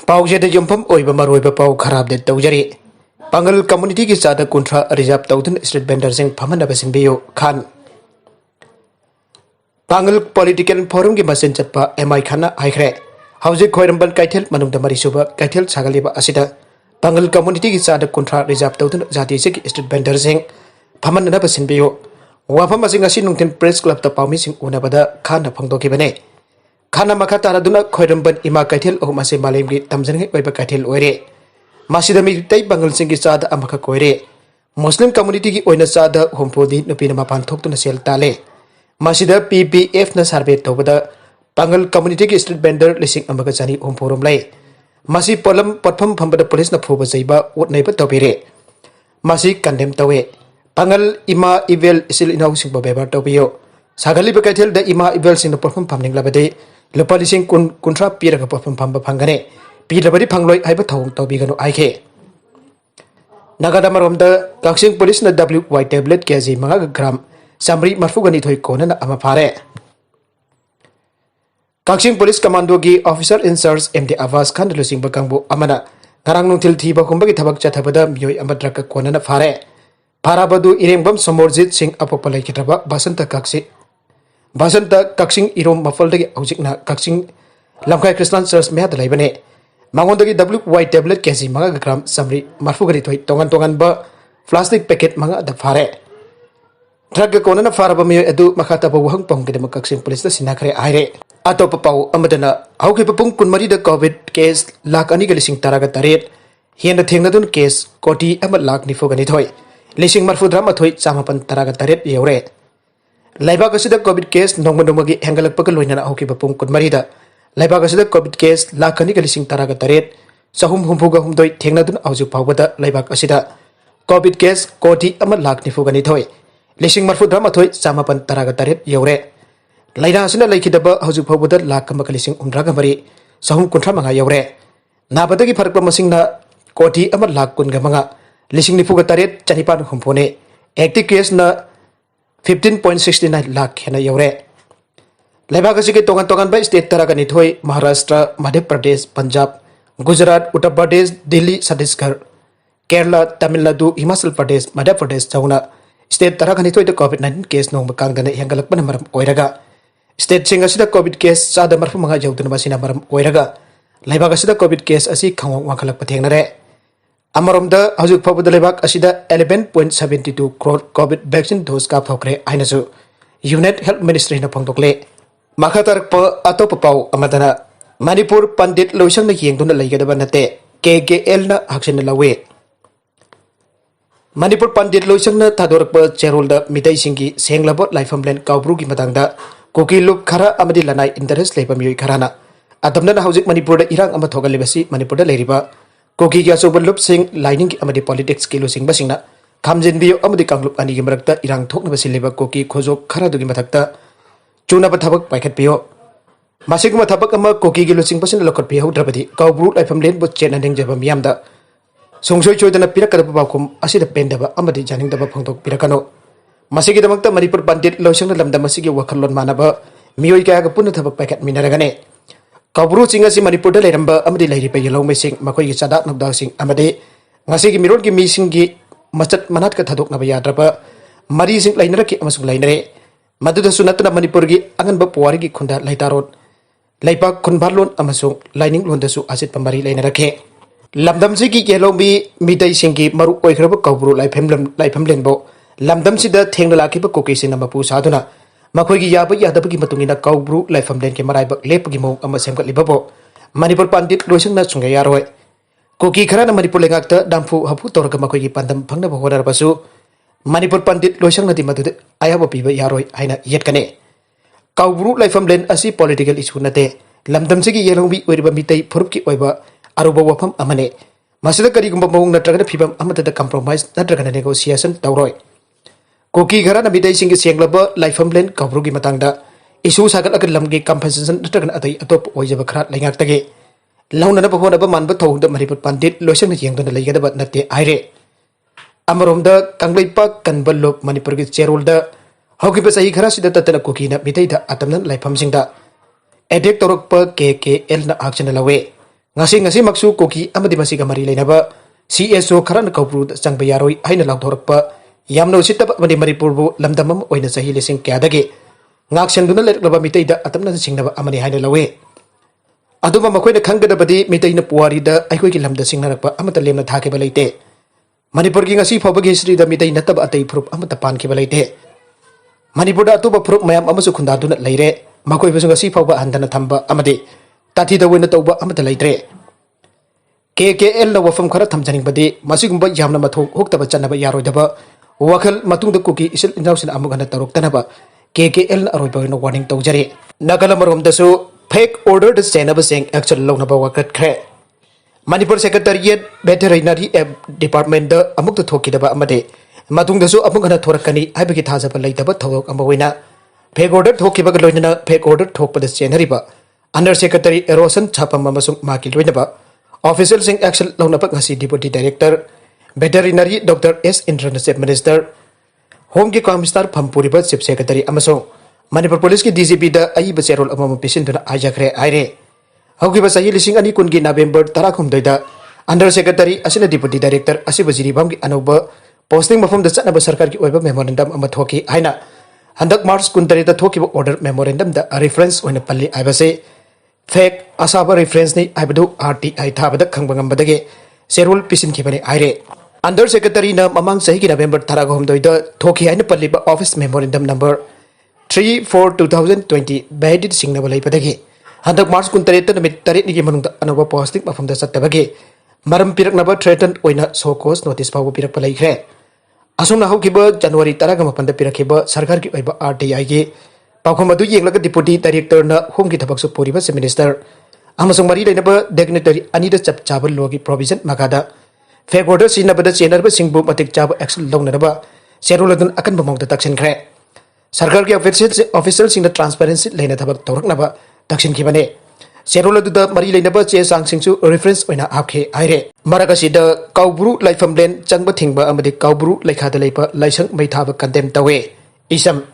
पाउजेद युमफम ओइबा मरोइबा पाउ खराब दे तौजरी पांगल कम्युनिटी की चादा कुंट्रा रिजर्व तौदन स्ट्रीट वेंडर सिंह फमन सिंबियो खान पांगल पॉलिटिकल फोरम की मसिन चटपा एमआई खाना हाइख्रे हौजिक खोइरंबन कैथेल मनुंगदा मरिसुबा कैथेल सागलिबा असिदा पांगल कम्युनिटी की चादा कुंट्रा रिजर्व तौदन जाति से स्ट्रीट वेंडर सिंह फमन सिंबियो वाफम असिंग असि नुंथिन प्रेस क्लब ता पाउमी सिंह उनाबदा खाना फंगदोखिबने खाना मखा तारादुना खोइरंबन इमा कैथेल अहुम असे मालेमगी तमजनगे ओइबा कैथेल ओइरे मासिदा मितै बंगल सिंह की चादा अमखा कोइरे मुस्लिम कम्युनिटी की ओइना चादा होमपोदी नुपीना मपान थोक्तुना सेल ताले मासिदा पीपीएफ न सर्वे तौबदा पांगल कम्युनिटी की स्ट्रीट वेंडर लिसिंग अमगा चानी होमपोरम लै मासि पोलम पटफम फंबदा पुलिस न फुबा जैबा उतनैबा तौबिरे मासि कंडेम तौवे पांगल इमा इवेल इसिल इनाउ सिंह बेबार तौबियो सागलिबा कैथेल द इमा इवेल सिंह पटफम फमनिंगलाबदे लुपा लिसिंग कुंट्रा पीरगा पटफम फंबा फंगने पीरबदी फंगलोय हाइबा थौंग तौबिगनो आइखे नागादामरोमदा काक्सिंग पुलिस न WY टेबलेट केजी 5 ग्राम सामरी मरफुगनी थोई कोनना अमा फारे काक्सिंग पुलिस कमांडो की ऑफिसर इंचार्ज MD आवास खान लुसिंग बकांगबो अमना ngarang nungthil thiba khumbagi thabak chathabada mioi amadrak konana fare farabadu irengbam somorjit singh apopalai kitraba basanta kaksing irom mafaldagi aujikna kaksing lamkai christian church me hada laibane mangondagi WY tablet kg 5 gram samri marfugari thoi tongan ba plastic packet manga da fare drug konana faraba mioi adu makhata ba wahang pongkidama kaksing police da Sijakhre aire atop pau amadana hauke pung kunmari da covid case lakh ani galising taraga taret hian da thengna dun case koti ama lakh ni fogani thoi lising marfu drama thoi chamapan taraga taret yeure laiba gasida covid case nongmagi hengalak pakal loina hauke pung kunmari da laiba gasida covid case lakh ani galising taraga taret sahum humpuga humdoi thengna dun auju pawbada laiba gasida covid case koti ama lakh ni fogani thoi lising marfu drama thoi chamapan taraga taret yeure laina asina laikidaba hauju phawbada lakh makalising umdraga mari sahum kuntra manga yaure nabadagi farakpa masingna koti ama lakh kunga manga lising nifuga taret chanipan humpone active case na 15.69 lakh hena yaure laibaga sike tongan ba state taraga ni thoi Maharashtra Madhya Pradesh Punjab Gujarat Uttar Pradesh Delhi Chhattisgarh Kerala Tamil Nadu Himachal Pradesh Madhya Pradesh chauna state taraga ni thoi covid-19 case nong bakangdana hengalakpana maram oiraga state sing asida covid case sada marfu manga jauduna basina maram oiraga laibak asida covid case asi khangwang wakhalak pathengnare amaromda hajuk phawbada laibak asida 11.72 crore covid vaccine dose ka thokre ainasu unit health ministry na phongtokle makhatar pa atop pau amadana Manipur pandit loisang na yengduna laigada nate KKL na action na lawe Manipur pandit loisang na thadorak pa cherol da midai singi senglabot laifamlen kaubru gi matangda Koki look khara amadi lanai interest leiba mioi kharana adamna na hauzik Manipur da irang ama thogalibasi Manipur da leiriba koki gi asoba lup sing lining ki amadi politics ki losing basingna khamjin biyo amadi kanglup ani gi marakta irang thokna basi leba koki khojok khara dugi mathakta chuna ba thabak paikhat biyo masiguma thabak ama koki gi losing basin lokot bi haudrabadi kaubru laifam len bo chen aning jaba miyamda songsoi choidana pirakada bakum asida pendaba amadi janing daba phongtok pirakano masigi damakta Manipur pandit loisang na lamda masigi wakhalon manaba mioi kaya ga punna thabak paket minaragane kabru chinga si Manipur da leiramba amadi leiripa yelong mesing makoi gi sada nabda sing amade ngasi gi mirol gi mising gi machat manat ka thadok na yadraba mari sing lainara ki amasung lainare maduda sunatna Manipur gi angan ba puari gi khunda laitarot laipa khunbarlon amasung lining lon da su asit pamari lainara ke lamdam si gi yelong bi midai sing gi maru oikraba kabru laifam lenbo lamdam sida thengna lakiba koki sina mapu saduna makhoigi yaba yadabagi matungina kaubru laifam len ke maraiba lepagi mong ama semkat libabo Manipur pandit loisang na sunga yaroi koki khara na Manipur lengakta dampu hapu torga makhoigi pandam phangna bhorar basu Manipur pandit loisang na dimadu ayaba piba yaroi haina yetkane kaubru laifam len asi political issue nate lamdam sigi yelongbi oiriba mitai phurupki oiba aruba wafam amane masida karigumba mong natraga phibam amata compromise natraga negotiation tawroi koki gara na bidai singi senglaba laifam len kabrugi matangda isu sagat akan lamgi compensation natragan atai atop oijaba khrat laingak tage launa na bahona ba manba thongda Manipur pandit loisang na yengda laigada ba nate aire amaromda khlli kanbalop Manipur gi cherolda hauki ba sahi khara sida tatana koki na bidai da atamnan laifam singda edek torok pa KKL na action lawe ngasi ngasi maksu koki amadi masiga mari leinaba CSO kharan kaupru changba yaroi haina lauthorakpa yamno sitaba amadi Manipur bu lamdamam oina sahi lising kyadage ngak senduna leklaba miteida atamna singnaba amani haina lawe aduma makoina khanggadabadi miteina puarida aikoiki lamda singnarakpa amata lemna thakeba leite Manipur gi ngasi phobagi history da mitei nataba atei phurup amata pankeba leite Manipur da atuba phurup mayam amasu khundaduna leire makoi besu ngasi phoba handana thamba amade tathi da wena tauba amata leitre KKL na wafam khara thamjaning badi masigumba yamna mathok hoktaba chanaba yaroidaba wakhal matungda kuki isil injausin amugana Thoktanaba KKL na aroiba na warning taujare nagala maromdasu fake order the senaba sing action lognaba wakatkhre Manipur Secretariat Veterinary Department da amuk to thokidaba amade matungdasu amugana thorakani aibagi thajaba leitaba thawok amawina fake order thokiba loinana fake order thokpada senariba Under Secretary Erosion Chapam amasung maki loinaba Official sing action launapa ngasi Deputy Director Veterinary Dr. S. Indran Chief Minister Home ki Commissioner Pampuriba Chief Secretary amasung Manipur Police ki DGP da aiba cherol amam pisinduna Sijakhre aire Hogiba sahi lising ani kungi November 13 da Under Secretary asina Deputy Director asiba Jiribam ki anuba posting mafum da chatnaba sarkar ki oiba memorandum ama thoki haina handak March 13 da thokiba order memorandum da reference oina palli aibase fake asaba reference ni aibadu RTI thabada khangbangambadage serul pisin khibani aire Under Secretary na mamang sahi ki November 13 da thoki haina palliba office memorandum number 3/4/2020 badid singnaba leipadagi handak March 13 namit tarik ni manungda anaba posting mafum da sattabagi maram piraknaba threatened oina so cause notice pawu pirak palaikre asumna haukiba January 18 da pirakhiba sarkar ki oiba RTI gi Pakhom adu yenglaga Deputy Director na Home ki thabak su puriba Chief Minister amasung mari leinaba dignitary anida chap chabal logi provision makada fake order sinabada chenarba singbu matik chaba action longnaraba seruladun akan bamongda taksin khre sarkar ki official singda transparency leina thabak tawraknaba taksin khibane seruladu da mari leinaba che sang singsu reference oina apkhe aire maragasi da kaubru laifam len changba thingba amadi kaubru laikhada leipa laisang maithaba condemn tawe isam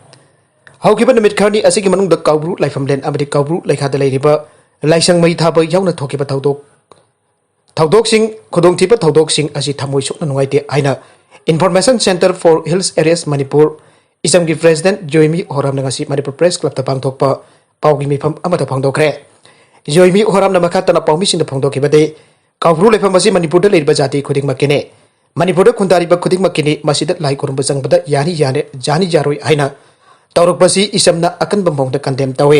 Haukiba namit khani asigi manungda kaubru laifam len amadi kaubru laikhada leiriba laisang mai thaba yauna thokiba thaudok sing khodong thipa thaudok sing asi thamoi sukna nungaite aina Information Center for Hills Areas Manipur isam gi President Joimi Horam ngasi Manipur Press Club ta pangthokpa paugi mifam amata phangdokre Joimi Horam na makata na paumi sing da phangdokibade kaubru laifam asi Manipur da leiriba jati khuding makene Manipur da khundariba khuding makene masida lai kurumba changbada yani jani jaroi aina Taurukpasi isamna akan bambong da condemn tawe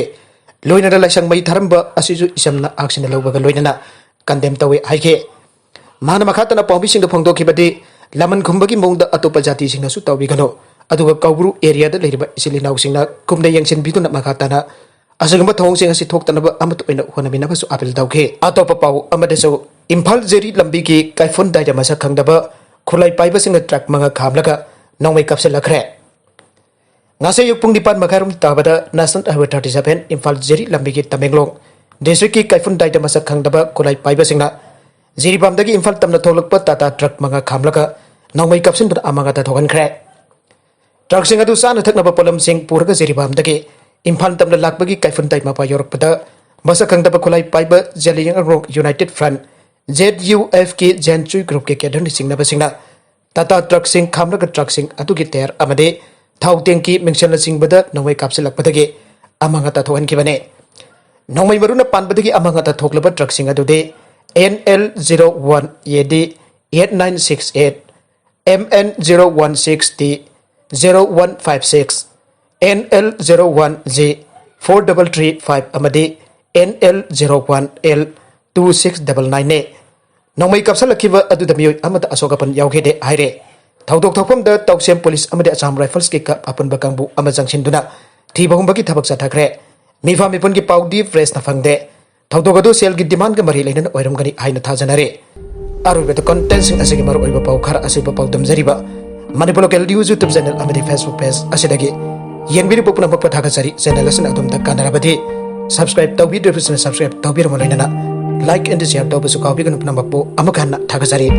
loinana laisang mai tharamba asisu isamna action lawbaga loinana condemn tawe haike mana makhata na pawbi sing da phongdo khibadi laman khumbagi mongda atopa jati sing na su tawbi gano aduga kaubru area da leiriba isilinau sing na kumda yangsin biduna makhata na asagamba thong sing asi thoktanaba amatu oina honamina basu apel tawke atopa paw amadaso Imphal Jeri lambi ki kaifon daida masa khangdaba khulai paiba sing truck manga khamlaga nongmai kapselakre Ngase yuk pung dipan makarum tabada National Highway 37 Imphal Jeri lambigi Tamenglong District ki kaifun daida masa khangdaba kulai paiba singna Jiribam dagi Imphal tamna tholakpa tata truck manga khamlaka nongmai kapsin da amanga ta thogan khre Truck sing adu sana thaknaba polam sing puraga Jiribam dagi Imphal tamna lakbagi kaifun dai mapa yorakpada masa khangdaba kulai paiba Jeliyang Rock United Front ZUF ki Janchui group ke kedon singna basingna tata truck sing khamlaka truck sing adu ki ter amade Thau tengki mengsel singbada nongmai kapselakpadagi amanga ta thohan kibane nongmai maruna panbadagi amanga ta thoklaba truck sing adude NL01 YD 8968 MN016T 0156 NL01J 4335 amadi NL01L 2699 ne nongmai kapselakiba aduda mioi amata asokapan yaugede haire Thaudok thokpam da Tauksem Police amade Assam Rifles ki kap apan bakangbu amajang sinduna thibahumba ki thabak sathakre mifa mipon ki paudi fresh na phangde thaudok adu sel ki demand ga mari leina oiram gani aina thajanare aru beto content sing asigi maru oiba pau khara asiba pau damjariba Manipur local news YouTube channel amade Facebook page asidagi yengbiri popuna bakpa thakachari channel asin adum ta kanarabadi subscribe tawbi subscribe tawbi ramalaina like and share tawbu su kawi gan puna bakpo amakhanna thakachari